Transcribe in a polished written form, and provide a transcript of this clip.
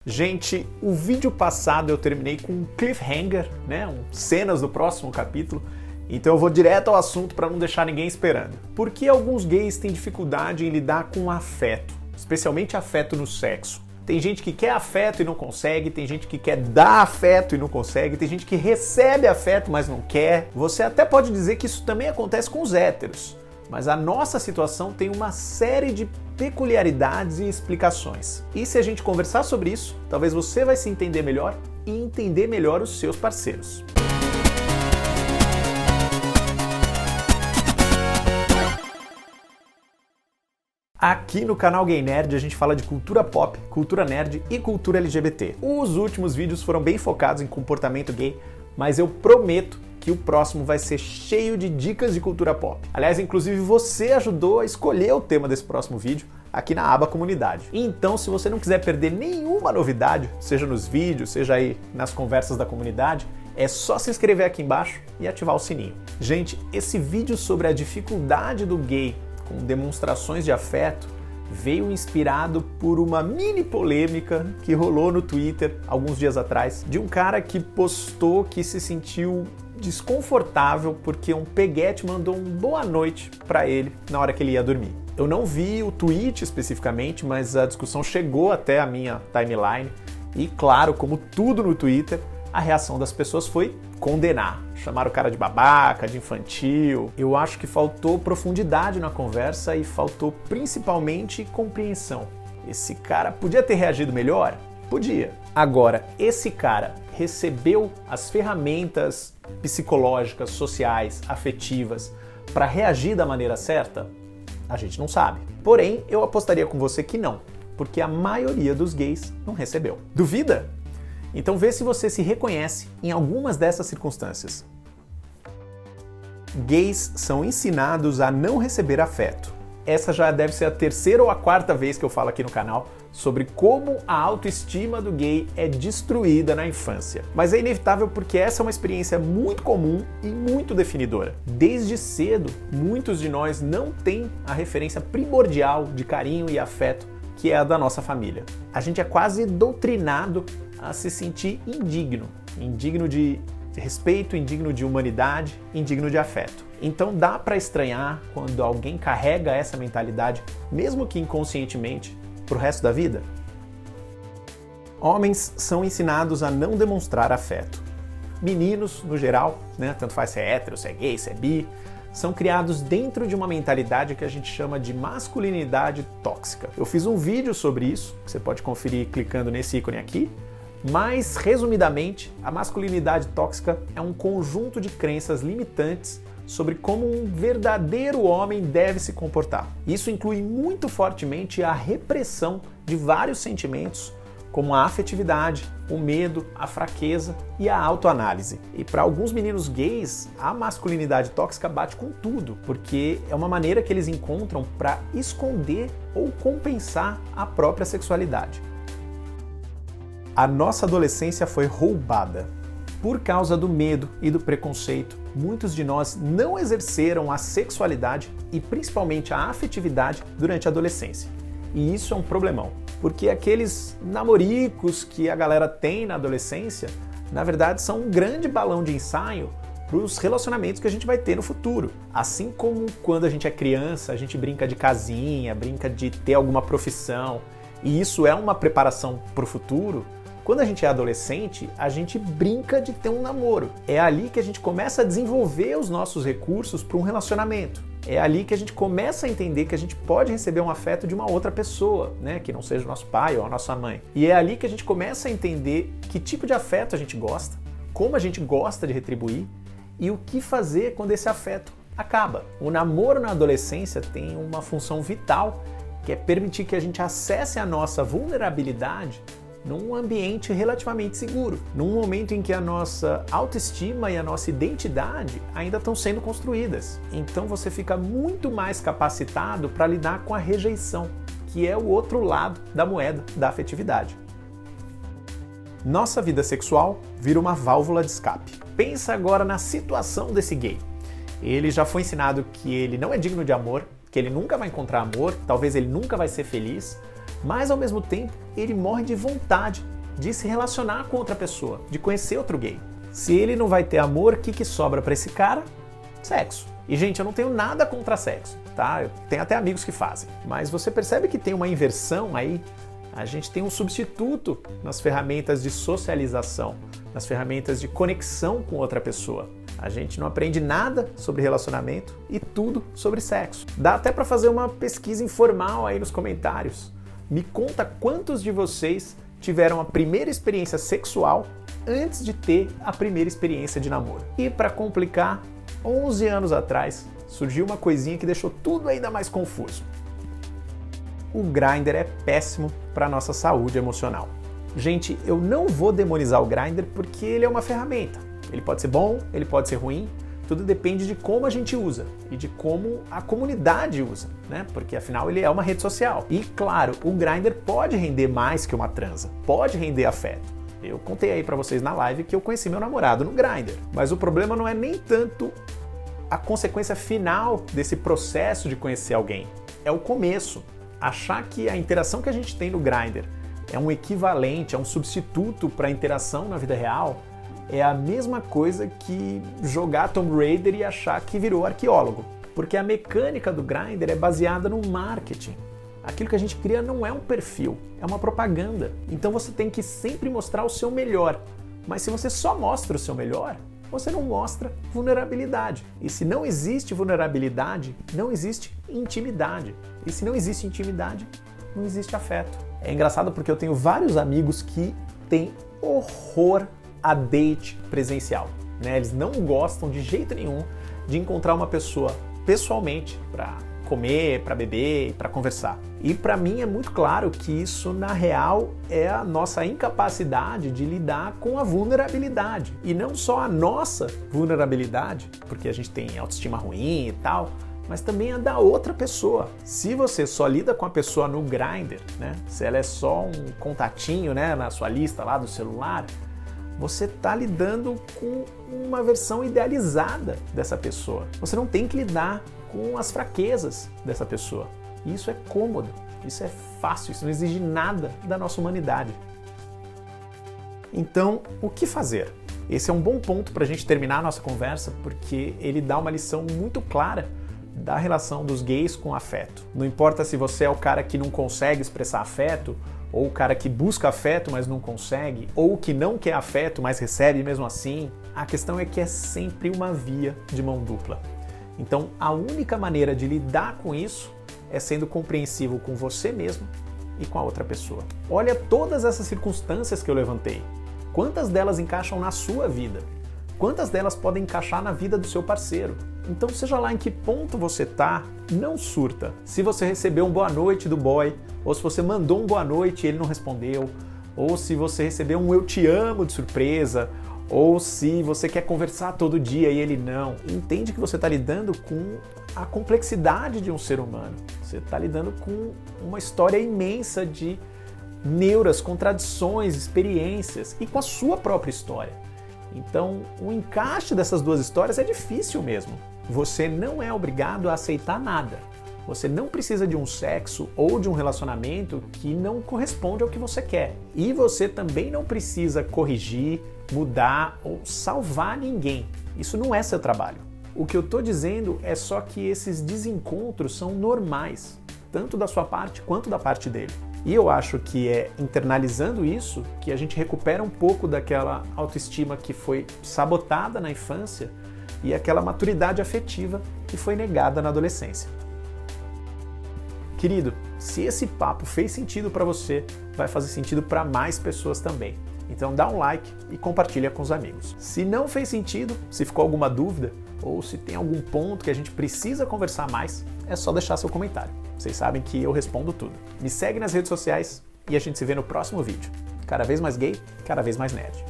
Gente, o vídeo passado eu terminei com um cliffhanger, né? Cenas do próximo capítulo. Então eu vou direto ao assunto para não deixar ninguém esperando. Por que alguns gays têm dificuldade em lidar com afeto, especialmente afeto no sexo? Tem gente que quer afeto e não consegue, tem gente que quer dar afeto e não consegue, tem gente que recebe afeto mas não quer. Você até pode dizer que isso também acontece com os héteros, mas a nossa situação tem uma série de peculiaridades e explicações. E se a gente conversar sobre isso, talvez você vai se entender melhor e entender melhor os seus parceiros. Aqui no canal Gay Nerd a gente fala de cultura pop, cultura nerd e cultura LGBT. Os últimos vídeos foram bem focados em comportamento gay, mas eu prometo que o próximo vai ser cheio de dicas de cultura pop. Aliás, inclusive você ajudou a escolher o tema desse próximo vídeo aqui na aba Comunidade. Então, se você não quiser perder nenhuma novidade, seja nos vídeos, seja aí nas conversas da comunidade, é só se inscrever aqui embaixo e ativar o sininho. Gente, esse vídeo sobre a dificuldade do gay com demonstrações de afeto veio inspirado por uma mini polêmica que rolou no Twitter alguns dias atrás, de um cara que postou que se sentiu desconfortável porque um peguete mandou um boa noite para ele na hora que ele ia dormir. Eu não vi o tweet especificamente, mas a discussão chegou até a minha timeline e, claro, como tudo no Twitter, a reação das pessoas foi condenar. Chamaram o cara de babaca, de infantil. Eu acho que faltou profundidade na conversa e faltou principalmente compreensão. Esse cara podia ter reagido melhor? Podia. Agora, esse cara recebeu as ferramentas psicológicas, sociais, afetivas para reagir da maneira certa? A gente não sabe. Porém, eu apostaria com você que não, porque a maioria dos gays não recebeu. Duvida? Então vê se você se reconhece em algumas dessas circunstâncias. Gays são ensinados a não receber afeto. Essa já deve ser a terceira ou a quarta vez que eu falo aqui no canal sobre como a autoestima do gay é destruída na infância. Mas é inevitável porque essa é uma experiência muito comum e muito definidora. Desde cedo, muitos de nós não têm a referência primordial de carinho e afeto que é a da nossa família. A gente é quase doutrinado a se sentir indigno. Indigno de respeito, indigno de humanidade, indigno de afeto. Então dá para estranhar quando alguém carrega essa mentalidade, mesmo que inconscientemente, pro resto da vida? Homens são ensinados a não demonstrar afeto. Meninos, no geral, né, tanto faz se é hétero, se é gay, se é bi, são criados dentro de uma mentalidade que a gente chama de masculinidade tóxica. Eu fiz um vídeo sobre isso, que você pode conferir clicando nesse ícone aqui, mas, resumidamente, a masculinidade tóxica é um conjunto de crenças limitantes sobre como um verdadeiro homem deve se comportar. Isso inclui muito fortemente a repressão de vários sentimentos, como a afetividade, o medo, a fraqueza e a autoanálise. E para alguns meninos gays, a masculinidade tóxica bate com tudo, porque é uma maneira que eles encontram para esconder ou compensar a própria sexualidade. A nossa adolescência foi roubada. Por causa do medo e do preconceito, muitos de nós não exerceram a sexualidade e principalmente a afetividade durante a adolescência. E isso é um problemão, porque aqueles namoricos que a galera tem na adolescência, na verdade são um grande balão de ensaio para os relacionamentos que a gente vai ter no futuro. Assim como quando a gente é criança, a gente brinca de casinha, brinca de ter alguma profissão, e isso é uma preparação para o futuro. Quando a gente é adolescente, a gente brinca de ter um namoro. É ali que a gente começa a desenvolver os nossos recursos para um relacionamento. É ali que a gente começa a entender que a gente pode receber um afeto de uma outra pessoa, né? Que não seja o nosso pai ou a nossa mãe. E é ali que a gente começa a entender que tipo de afeto a gente gosta, como a gente gosta de retribuir e o que fazer quando esse afeto acaba. O namoro na adolescência tem uma função vital, que é permitir que a gente acesse a nossa vulnerabilidade num ambiente relativamente seguro, num momento em que a nossa autoestima e a nossa identidade ainda estão sendo construídas. Então você fica muito mais capacitado para lidar com a rejeição, que é o outro lado da moeda da afetividade. Nossa vida sexual vira uma válvula de escape. Pensa agora na situação desse gay. Ele já foi ensinado que ele não é digno de amor, que ele nunca vai encontrar amor, talvez ele nunca vai ser feliz, mas ao mesmo tempo ele morre de vontade de se relacionar com outra pessoa, de conhecer outro gay. Se ele não vai ter amor, o que sobra para esse cara? Sexo. E gente, eu não tenho nada contra sexo, tá? Eu tenho até amigos que fazem. Mas você percebe que tem uma inversão aí? A gente tem um substituto nas ferramentas de socialização, nas ferramentas de conexão com outra pessoa. A gente não aprende nada sobre relacionamento e tudo sobre sexo. Dá até para fazer uma pesquisa informal aí nos comentários. Me conta quantos de vocês tiveram a primeira experiência sexual antes de ter a primeira experiência de namoro. E para complicar, 11 anos atrás surgiu uma coisinha que deixou tudo ainda mais confuso. O Grindr é péssimo para a nossa saúde emocional. Gente, eu não vou demonizar o Grindr porque ele é uma ferramenta. Ele pode ser bom, ele pode ser ruim, tudo depende de como a gente usa e de como a comunidade usa, né? Porque afinal ele é uma rede social. E claro, o Grindr pode render mais que uma transa, pode render afeto. Eu contei aí pra vocês na live que eu conheci meu namorado no Grindr. Mas o problema não é nem tanto a consequência final desse processo de conhecer alguém. É o começo. Achar que a interação que a gente tem no Grindr é um equivalente, é um substituto para a interação na vida real, é a mesma coisa que jogar Tomb Raider e achar que virou arqueólogo. Porque a mecânica do Grindr é baseada no marketing. Aquilo que a gente cria não é um perfil, é uma propaganda. Então você tem que sempre mostrar o seu melhor. Mas se você só mostra o seu melhor, você não mostra vulnerabilidade. E se não existe vulnerabilidade, não existe intimidade. E se não existe intimidade, não existe afeto. É engraçado porque eu tenho vários amigos que têm horror a date presencial, né? Eles não gostam de jeito nenhum de encontrar uma pessoa pessoalmente para comer, para beber, para conversar. E para mim é muito claro que isso na real é a nossa incapacidade de lidar com a vulnerabilidade. E não só a nossa vulnerabilidade, porque a gente tem autoestima ruim e tal, mas também a da outra pessoa. Se você só lida com a pessoa no Grindr, né? Se ela é só um contatinho, né, na sua lista lá do celular, você está lidando com uma versão idealizada dessa pessoa. Você não tem que lidar com as fraquezas dessa pessoa. E isso é cômodo, isso é fácil, isso não exige nada da nossa humanidade. Então, o que fazer? Esse é um bom ponto para a gente terminar a nossa conversa, porque ele dá uma lição muito clara da relação dos gays com afeto. Não importa se você é o cara que não consegue expressar afeto, ou o cara que busca afeto, mas não consegue, ou que não quer afeto, mas recebe mesmo assim, a questão é que é sempre uma via de mão dupla. Então, a única maneira de lidar com isso é sendo compreensivo com você mesmo e com a outra pessoa. Olha todas essas circunstâncias que eu levantei. Quantas delas encaixam na sua vida? Quantas delas podem encaixar na vida do seu parceiro? Então, seja lá em que ponto você tá, não surta. Se você recebeu um boa noite do boy, ou se você mandou um boa noite e ele não respondeu, ou se você recebeu um eu te amo de surpresa, ou se você quer conversar todo dia e ele não. Entende que você está lidando com a complexidade de um ser humano. Você está lidando com uma história imensa de neuras, contradições, experiências e com a sua própria história. Então, o encaixe dessas duas histórias é difícil mesmo. Você não é obrigado a aceitar nada. Você não precisa de um sexo ou de um relacionamento que não corresponde ao que você quer. E você também não precisa corrigir, mudar ou salvar ninguém. Isso não é seu trabalho. O que eu estou dizendo é só que esses desencontros são normais, tanto da sua parte quanto da parte dele. E eu acho que é internalizando isso que a gente recupera um pouco daquela autoestima que foi sabotada na infância e aquela maturidade afetiva que foi negada na adolescência. Querido, se esse papo fez sentido para você, vai fazer sentido para mais pessoas também. Então dá um like e compartilha com os amigos. Se não fez sentido, se ficou alguma dúvida, ou se tem algum ponto que a gente precisa conversar mais, é só deixar seu comentário. Vocês sabem que eu respondo tudo. Me segue nas redes sociais e a gente se vê no próximo vídeo. Cada vez mais gay, cada vez mais nerd.